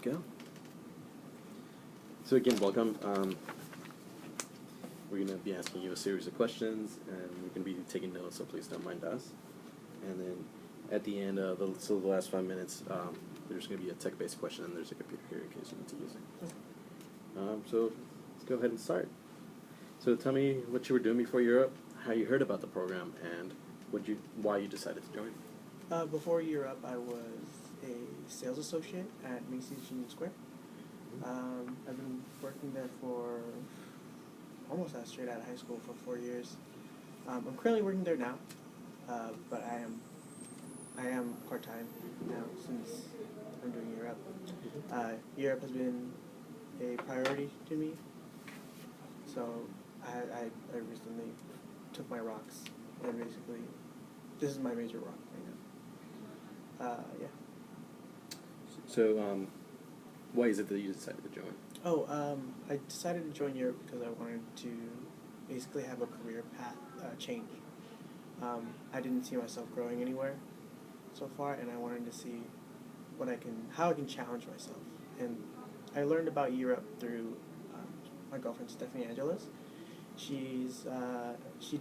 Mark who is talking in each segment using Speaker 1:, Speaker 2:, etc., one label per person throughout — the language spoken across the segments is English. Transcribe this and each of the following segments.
Speaker 1: we go. So again, welcome. We're going to be asking you a series of questions, and we're going to be taking notes, so please don't mind us. And then at the end of the last 5 minutes, there's going to be a tech-based question, and there's a computer here in case you need to use it. So let's go ahead and start. So tell me what you were doing before Europe, how you heard about the program, and why you decided to join.
Speaker 2: Before Europe, I was a sales associate at Macy's Union Square. I've been working there for almost straight out of high school for 4 years. I'm currently working there now, but I am part-time now since I'm doing Europe. Europe has been a priority to me, so I recently took my rocks, and basically this is my major rock right now. Yeah.
Speaker 1: So why is it that you decided to join?
Speaker 2: I decided to join Europe because I wanted to basically have a career path change. I didn't see myself growing anywhere so far, and I wanted to see how I can challenge myself. And I learned about Europe through my girlfriend Stephanie Angeles. She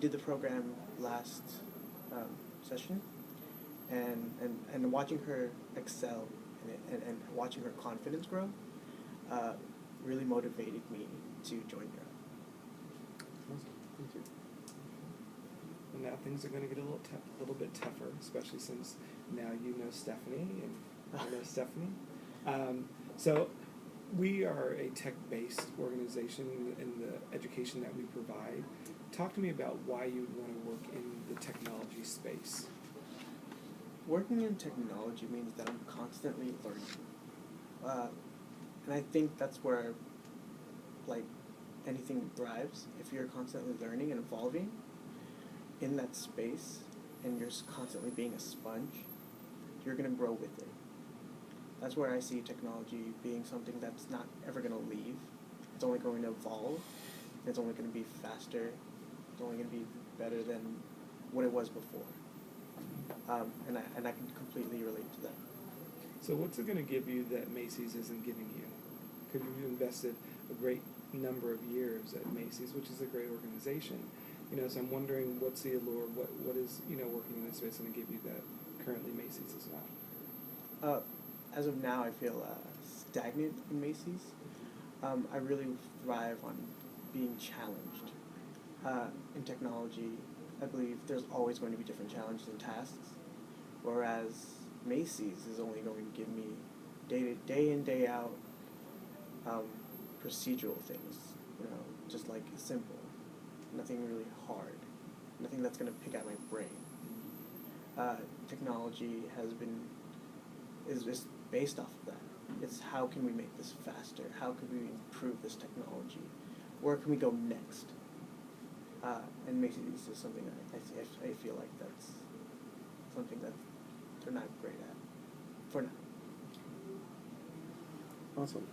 Speaker 2: did the program last session, and watching her excel and watching her confidence grow really motivated me to join Europe.
Speaker 1: Awesome. Thank you.
Speaker 3: And now things are going to get a little bit tougher, especially since now you know Stephanie and I know Stephanie. So we are a tech-based organization in the education that we provide. Talk to me about why you would want to work in the technology space.
Speaker 2: Working in technology means that I'm constantly learning. And I think that's where, anything thrives. If you're constantly learning and evolving in that space, and you're constantly being a sponge, you're going to grow with it. That's where I see technology being something that's not ever going to leave. It's only going to evolve. It's only going to be faster. It's only going to be better than what it was before. And I can completely relate to that.
Speaker 3: So what's it going to give you that Macy's isn't giving you? Because you've invested a great number of years at Macy's, which is a great organization. So I'm wondering what's the allure, what is, working in this space going to give you that currently Macy's is not?
Speaker 2: As of now, I feel stagnant in Macy's. I really thrive on being challenged. In technology, I believe there's always going to be different challenges and tasks, whereas Macy's is only going to give me day in, day out procedural things, just simple, nothing really hard, nothing that's going to pick at my brain. Technology is based off of that. It's how can we make this faster? How can we improve this technology? Where can we go next? And Macy's is something I feel like that's something that they're not great at for now.
Speaker 1: Awesome.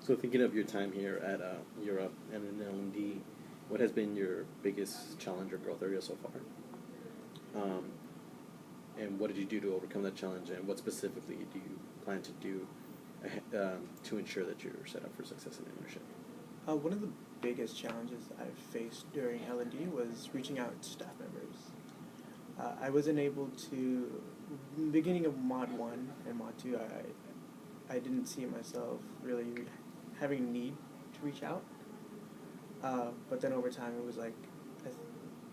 Speaker 1: So thinking of your time here at Europe and in L&D, what has been your biggest challenge or growth area so far? And what did you do to overcome that challenge, and what specifically do you plan to do to ensure that you're set up for success in leadership?
Speaker 2: One of the biggest challenges I've faced during L&D was reaching out to staff members. I wasn't able to, in the beginning of Mod 1 and Mod 2, I didn't see myself really having a need to reach out. But then over time, it was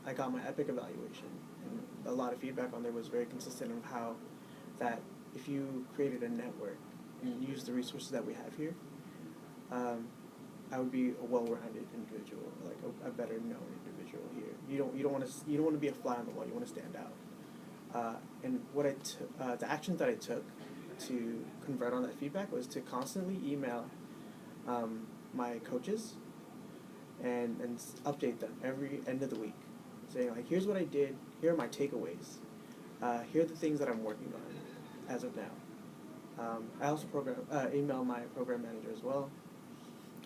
Speaker 2: I got my EPIC evaluation, and a lot of feedback on there was very consistent of how that if you created a network and used the resources that we have here, I would be a well-rounded individual, a better known individual here. You don't want to be a fly on the wall. You want to stand out. And the actions that I took to convert on that feedback was to constantly email my coaches and update them every end of the week, saying here's what I did, here are my takeaways, here are the things that I'm working on as of now. I also email my program manager as well.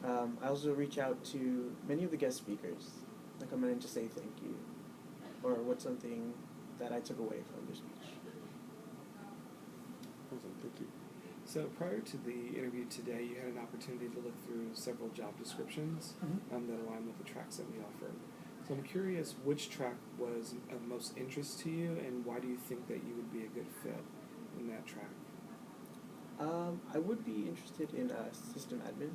Speaker 2: I also reach out to many of the guest speakers, come in and just say thank you, or what's something that I took away from their speech.
Speaker 1: Awesome, thank you.
Speaker 3: So prior to the interview today, you had an opportunity to look through several job descriptions that align with the tracks that we offer. So I'm curious which track was of most interest to you, and why do you think that you would be a good fit in that track?
Speaker 2: I would be interested in system admin.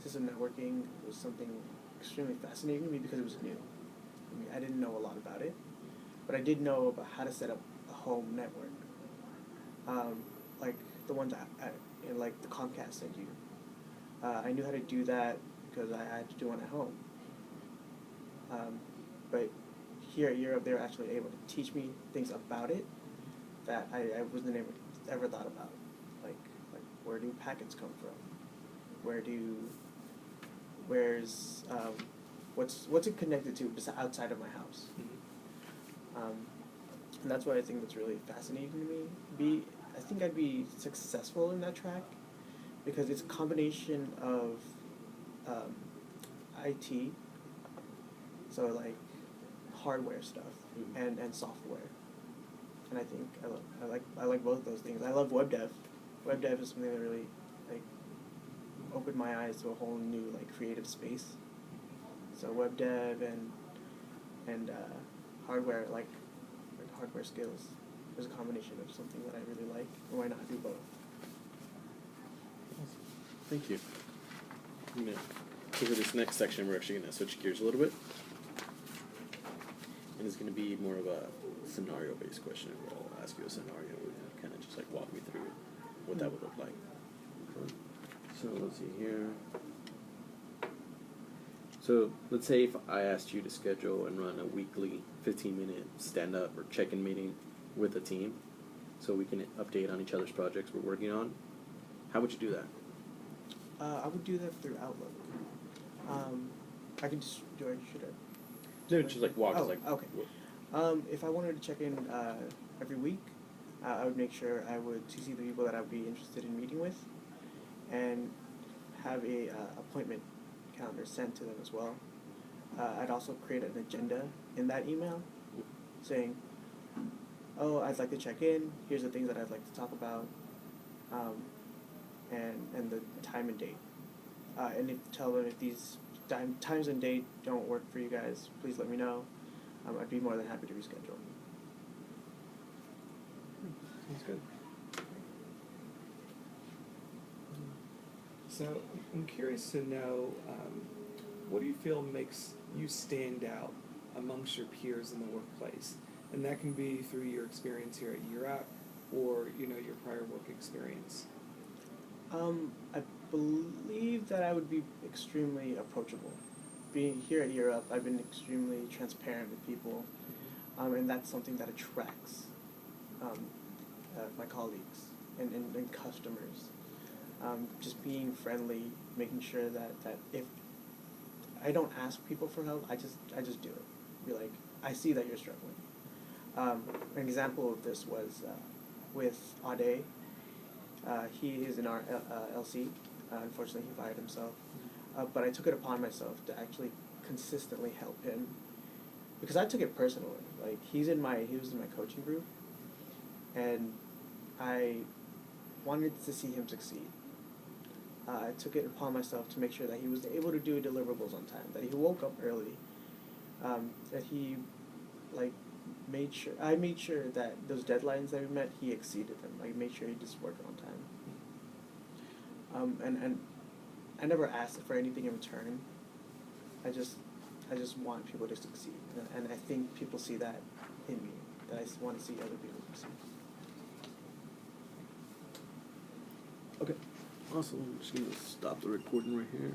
Speaker 2: System networking was something extremely fascinating to me because it was new. I mean, I didn't know a lot about it, but I did know about how to set up a home network, like the ones in like the Comcast sent you. I knew how to do that because I had to do one at home. But here at Europe, they were actually able to teach me things about it that I wasn't ever thought about, like where do packets come from? What's it connected to outside of my house? And that's why I think that's really fascinating to me. I think I'd be successful in that track because it's a combination of IT, so like hardware stuff and software, and I think I like both of those things. I love web dev. Web dev is something that really like opened my eyes to a whole new like creative space. So web dev and hardware like hardware skills is a combination of something that I really like. And why not do both?
Speaker 1: Thank you. So for this next section, we're actually going to switch gears a little bit. And it's going to be more of a scenario-based question. I'll ask you a scenario and kind of just like walk me through what that would look like. Okay. So let's see here. So let's say if I asked you to schedule and run a weekly 15-minute stand-up or check-in meeting with a team so we can update on each other's projects we're working on, how would you do that?
Speaker 2: I would do that through Outlook. I can just should I?
Speaker 1: No, just like walk.
Speaker 2: Oh,
Speaker 1: like,
Speaker 2: okay. If I wanted to check in every week, I would make sure I would CC the people that I would be interested in meeting with, and have a appointment calendar sent to them as well. I'd also create an agenda in that email, saying, "Oh, I'd like to check in. Here's the things that I'd like to talk about, and the time and date. And tell them if these times and date don't work for you guys, please let me know. I'd be more than happy to reschedule."
Speaker 3: Sounds good. So I'm curious to know, what do you feel makes you stand out amongst your peers in the workplace? And that can be through your experience here at Europe or, your prior work experience.
Speaker 2: I believe that I would be extremely approachable. Being here at Europe, I've been extremely transparent with people, and that's something that attracts my colleagues and customers. Just being friendly, making sure that if I don't ask people for help, I just do it. Be like, I see that you're struggling. An example of this was with Ade. He is in our LC. Unfortunately, he fired himself. But I took it upon myself to actually consistently help him because I took it personally. Like he was in my coaching group, and I wanted to see him succeed. I took it upon myself to make sure that he was able to do deliverables on time, that he woke up early, that he made sure that those deadlines that we met, he exceeded them. I made sure he just worked on time. And I never asked for anything in return. I just want people to succeed, and I think people see that in me. That I want to see other people succeed.
Speaker 1: Okay. Awesome. I'm just going to stop the recording right here.